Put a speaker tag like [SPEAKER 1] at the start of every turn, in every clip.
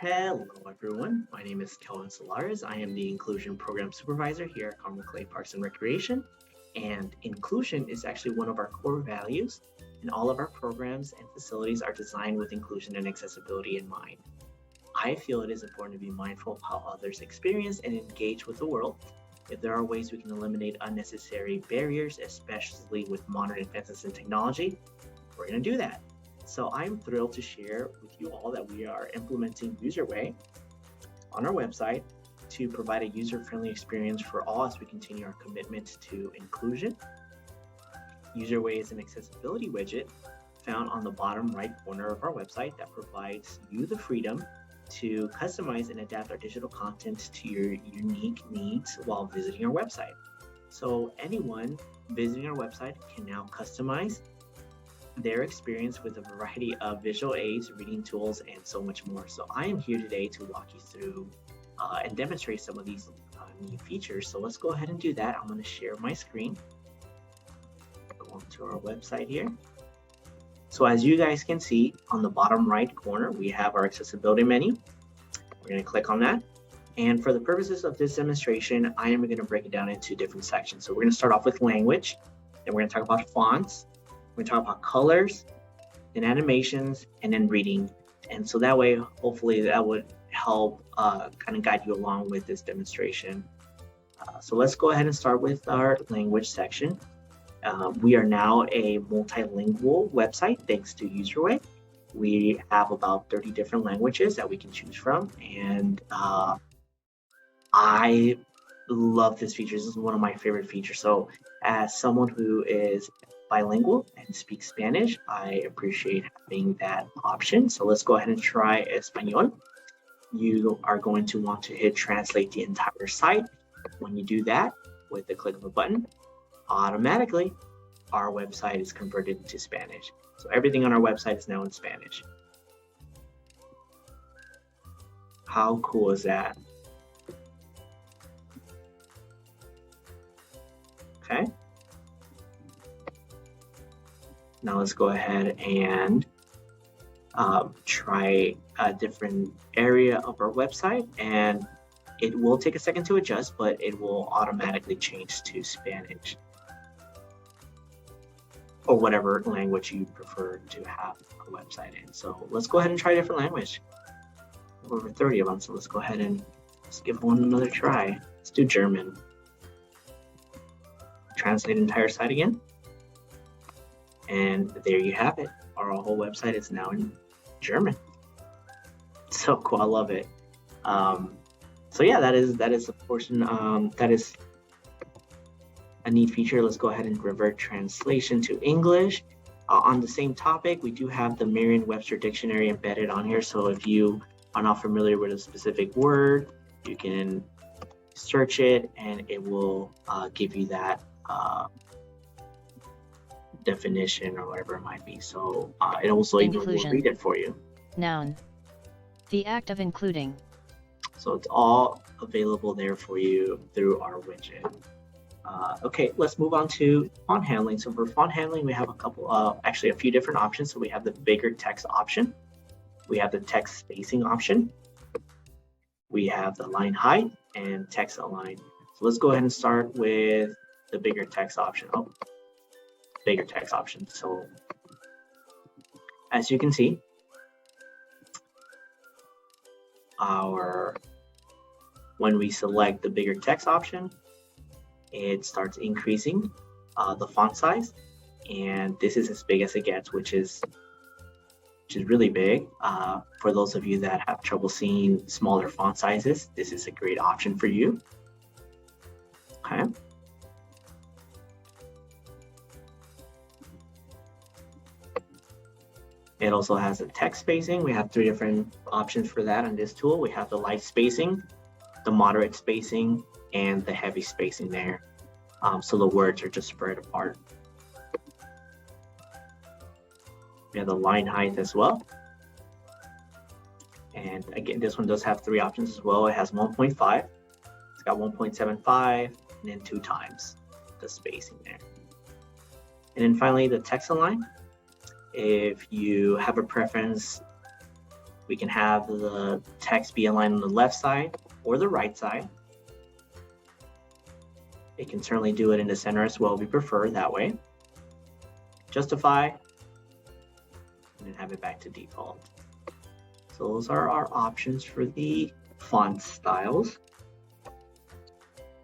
[SPEAKER 1] Hello everyone, my name is Kelvin Solares. I am the Inclusion Program Supervisor here at Carmel Clay Parks and Recreation. And inclusion is actually one of our core values, and all of our programs and facilities are designed with inclusion and accessibility in mind. I feel it is important to be mindful of how others experience and engage with the world. If there are ways we can eliminate unnecessary barriers, especially with modern advances in technology, we're going to do that. So I'm thrilled to share with you all that we are implementing UserWay on our website to provide a user-friendly experience for all as we continue our commitment to inclusion. UserWay is an accessibility widget found on the bottom right corner of our website that provides you the freedom to customize and adapt our digital content to your unique needs while visiting our website. So anyone visiting our website can now customize their experience with a variety of visual aids, reading tools, and so much more. So I am here today to walk you through and demonstrate some of these new features. So let's go ahead and do that. I'm going to share my screen. Go onto our website here. So as you guys can see on the bottom right corner, we have our accessibility menu. We're going to click on that. And for the purposes of this demonstration, I am going to break it down into different sections. So we're going to start off with language, then we're going to talk about fonts. We're going to talk about colors and animations and then reading. And so that way, hopefully that would help kind of guide you along with this demonstration. So let's go ahead and start with our language section. We are now a multilingual website thanks to UserWay. We have about 30 different languages that we can choose from. And I love this feature. This is one of my favorite features. So as someone who is bilingual and speak Spanish, I appreciate having that option. So let's go ahead and try Espanol. You are going to want to hit translate the entire site. When you do that, with the click of a button, automatically our website is converted to Spanish. So everything on our website is now in Spanish. How cool is that? Okay. Now let's go ahead and try a different area of our website, and it will take a second to adjust, but it will automatically change to Spanish or whatever language you prefer to have a website in. So let's go ahead and try a different language. Over 30 of them, so let's go ahead and let's give one another try. Let's do German. Translate the entire site again. And there you have it. Our whole website is now in German. So cool, I love it. So yeah, that is a portion, that is a neat feature. Let's go ahead and revert translation to English. On the same topic, we do have the Mirian Webster dictionary embedded on here. So if you are not familiar with a specific word, you can search it and it will give you that definition or whatever it might be. So it also even will read it for you.
[SPEAKER 2] Noun. The act of including.
[SPEAKER 1] So it's all available there for you through our widget. Okay, let's move on to font handling. So for font handling, we have actually a few different options. So we have the bigger text option. We have the text spacing option. We have the line height and text align. So let's go ahead and start with the bigger text option. Bigger text option. So as you can see, when we select the bigger text option, it starts increasing the font size, and this is as big as it gets, which is really big. For those of you that have trouble seeing smaller font sizes, this is a great option for you. Okay. It also has a text spacing. We have 3 different options for that on this tool. We have the light spacing, the moderate spacing, and the heavy spacing there. So the words are just spread apart. We have the line height as well. And again, this one does have 3 options as well. It has 1.5, it's got 1.75, and then 2 times the spacing there. And then finally, the text align. If you have a preference We can have the text be aligned on the left side or the right side. It can certainly do it in the center as well. We prefer that way. Justify, and then have it back to default. So those are our options for the font styles.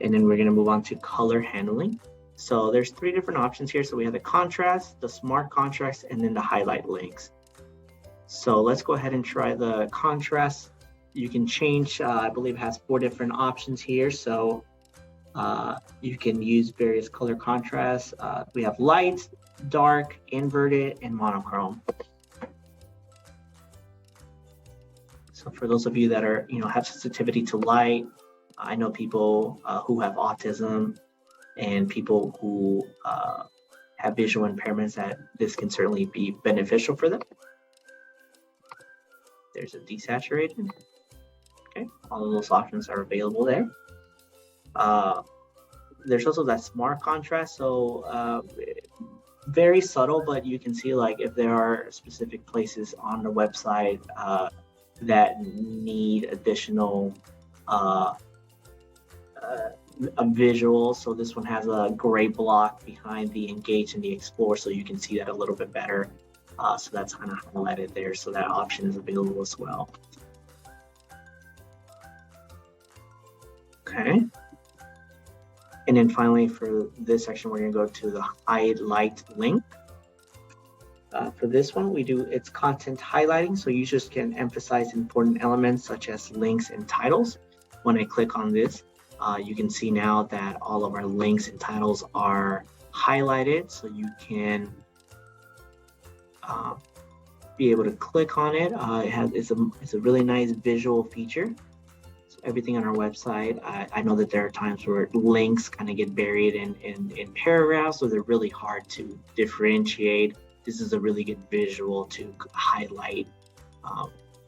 [SPEAKER 1] And then we're going to move on to color handling. So there's 3 different options here. So we have the contrast, the smart contrast, and then the highlight links. So let's go ahead and try the contrast. You can change, I believe it has 4 different options here. So you can use various color contrasts. We have light, dark, inverted, and monochrome. So for those of you that are, have sensitivity to light, I know people who have autism and people who have visual impairments that this can certainly be beneficial for them. There's a desaturated. Okay, all of those options are available there. There's also that smart contrast. So very subtle, but you can see like if there are specific places on the website that need additional a visual. So this one has a gray block behind the engage and the explore, so you can see that a little bit better. So that's kind of highlighted there, so that option is available as well. Okay. And then finally for this section, we're going to go to the highlight link. For this one, it's content highlighting, so users can emphasize important elements such as links and titles. When I click on this, you can see now that all of our links and titles are highlighted, so you can be able to click on it. It's a really nice visual feature. So everything on our website, I know that there are times where links kind of get buried in paragraphs, so they're really hard to differentiate. This is a really good visual to highlight.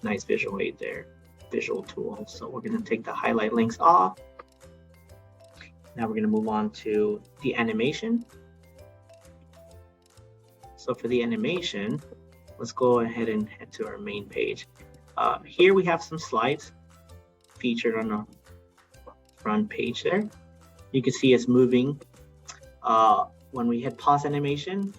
[SPEAKER 1] Nice visual aid there, visual tool. So we're going to take the highlight links off. Now we're going to move on to the animation. So for the animation, let's go ahead and head to our main page. Here we have some slides featured on the front page there. You can see it's moving. When we hit pause animation,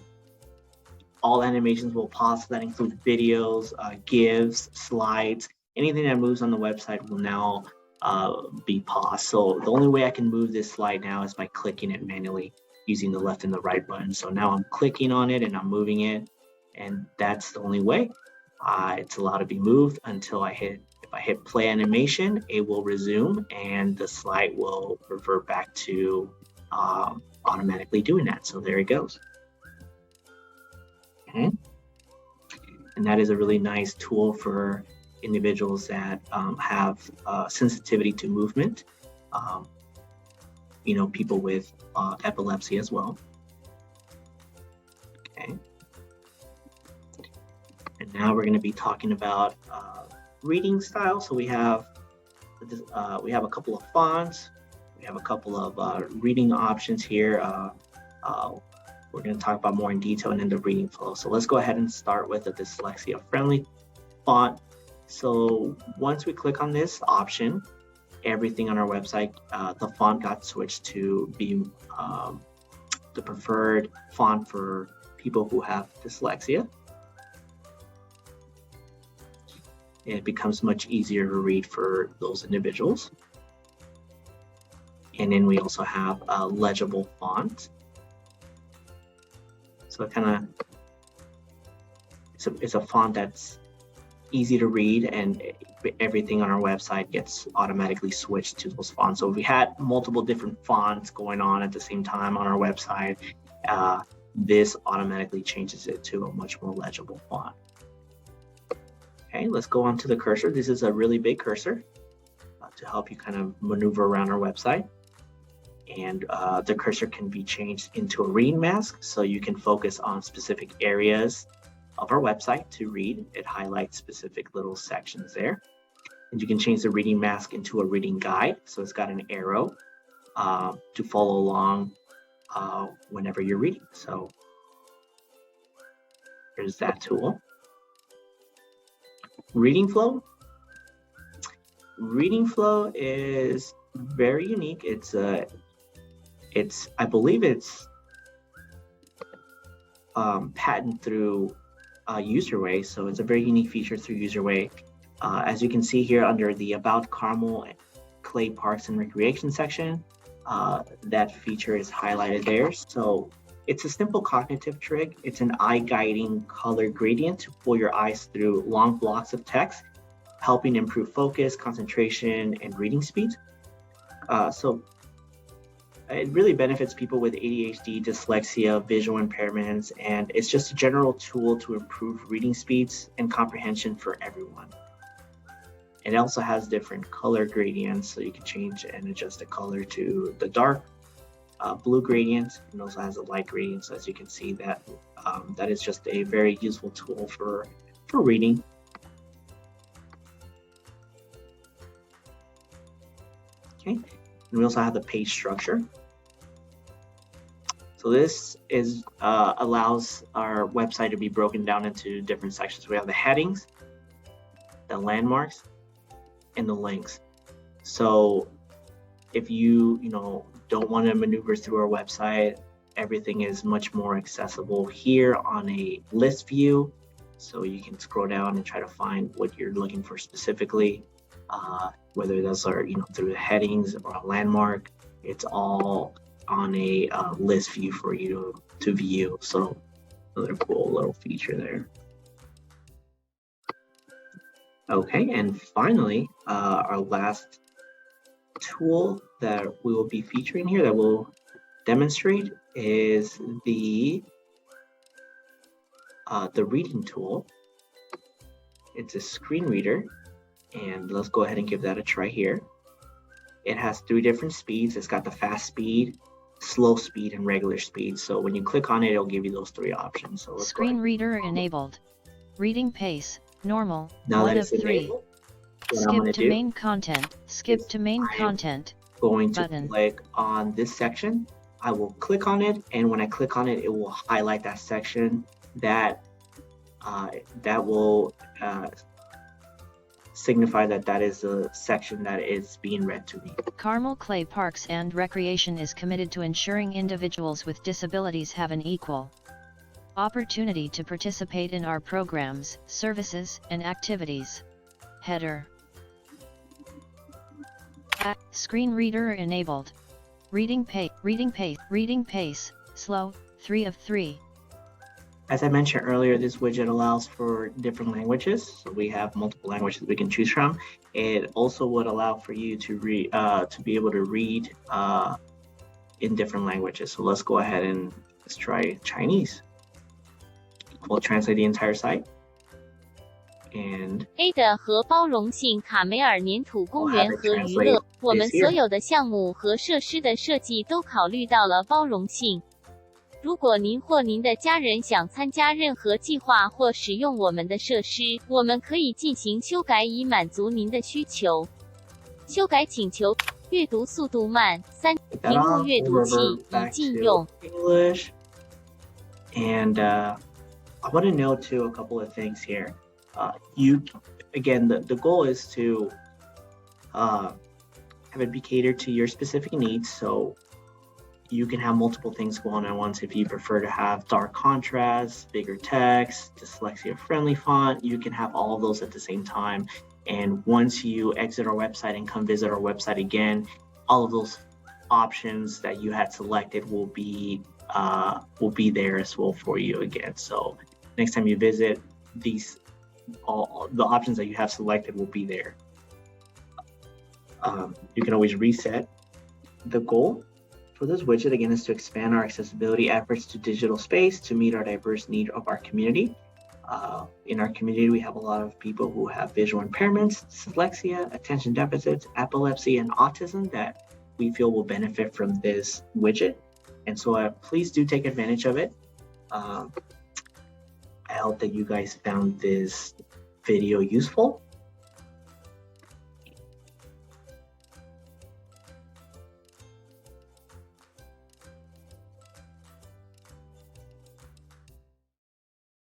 [SPEAKER 1] all animations will pause. So that includes videos, GIFs, slides, anything that moves on the website will now be paused. So the only way I can move this slide now is by clicking it manually using the left and the right button. So now I'm clicking on it and I'm moving it, and that's the only way it's allowed to be moved until if I hit play animation, it will resume and the slide will revert back to automatically doing that. So there it goes. Okay. And that is a really nice tool for individuals that have sensitivity to movement, people with epilepsy as well. Okay. And now we're going to be talking about reading style. So we have a couple of fonts, we have a couple of reading options here. We're going to talk about more in detail and in the reading flow. So let's go ahead and start with a dyslexia friendly font. So once we click on this option, everything on our website, the font got switched to be the preferred font for people who have dyslexia. It becomes much easier to read for those individuals. And then we also have a legible font. So it's a font that's easy to read, and everything on our website gets automatically switched to those fonts. So if we had multiple different fonts going on at the same time on our website, this automatically changes it to a much more legible font. Okay, let's go on to the cursor. This is a really big cursor to help you kind of maneuver around our website. And the cursor can be changed into a reading mask, so you can focus on specific areas of our website to read. It highlights specific little sections there. And you can change the reading mask into a reading guide, so it's got an arrow to follow along whenever you're reading. So there's that tool. Reading flow. Reading flow is very unique. I believe it's patented through UserWay, so it's a very unique feature through UserWay. As you can see here under the About Carmel Clay Parks and Recreation section, that feature is highlighted there. So it's a simple cognitive trick. It's an eye-guiding color gradient to pull your eyes through long blocks of text, helping improve focus, concentration, and reading speed. So it really benefits people with ADHD, dyslexia, visual impairments, and it's just a general tool to improve reading speeds and comprehension for everyone. It also has different color gradients, so you can change and adjust the color to the dark blue gradient, and also has a light gradient. So as you can see, that that is just a very useful tool for reading. Okay, and we also have the page structure. So this is allows our website to be broken down into different sections. We have the headings, the landmarks, and the links. So if you don't want to maneuver through our website, everything is much more accessible here on a list view. So you can scroll down and try to find what you're looking for specifically, whether those are through the headings or a landmark. It's all on a list view for you to view. So another cool little feature there. Okay, and finally, our last tool that we will be featuring here that we'll demonstrate is the reading tool. It's a screen reader, and let's go ahead and give that a try here. It has 3 different speeds. It's got the fast speed, slow speed, and regular speed. So when you click on it, it'll give you those 3 options. So
[SPEAKER 2] screen reader enabled. Reading pace, normal,
[SPEAKER 1] now
[SPEAKER 2] 1
[SPEAKER 1] that
[SPEAKER 2] of 3. Skip to main content. Skip to main content.
[SPEAKER 1] Going to
[SPEAKER 2] button.
[SPEAKER 1] Click on this section. I will click on it, and when I click on it, it will highlight that section that will signify that is a section that is being read to me.
[SPEAKER 2] Carmel Clay Parks and Recreation is committed to ensuring individuals with disabilities have an equal opportunity to participate in our programs, services, and activities. Header. Screen reader enabled. Reading pace, slow, 3 of 3.
[SPEAKER 1] As I mentioned earlier, this widget allows for different languages. So we have multiple languages we can choose from. It also would allow for you to read, to be able to read in different languages. So let's go ahead and let's try Chinese. We'll translate the entire site. And
[SPEAKER 3] A 的和包容性卡梅尔粘土公园和娱乐，我们所有的项目和设施的设计都考虑到了包容性。如果您或您的家人想参加任何计划或使用我们的设施，我们可以进行修改以满足您的需求。修改请求：阅读速度慢，3，屏幕阅读器已禁用。
[SPEAKER 1] English. And I want to note too a couple of things here. The goal is to have it be catered to your specific needs. So you can have multiple things going on at once. If you prefer to have dark contrast, bigger text, dyslexia-friendly font, you can have all of those at the same time. And once you exit our website and come visit our website again, all of those options that you had selected will be there as well for you again. So next time you visit, all the options that you have selected will be there. You can always reset. The goal for this widget, again, is to expand our accessibility efforts to digital space to meet our diverse need of our community. In our community, we have a lot of people who have visual impairments, dyslexia, attention deficits, epilepsy, and autism that we feel will benefit from this widget. And so please do take advantage of it. I hope that you guys found this video useful.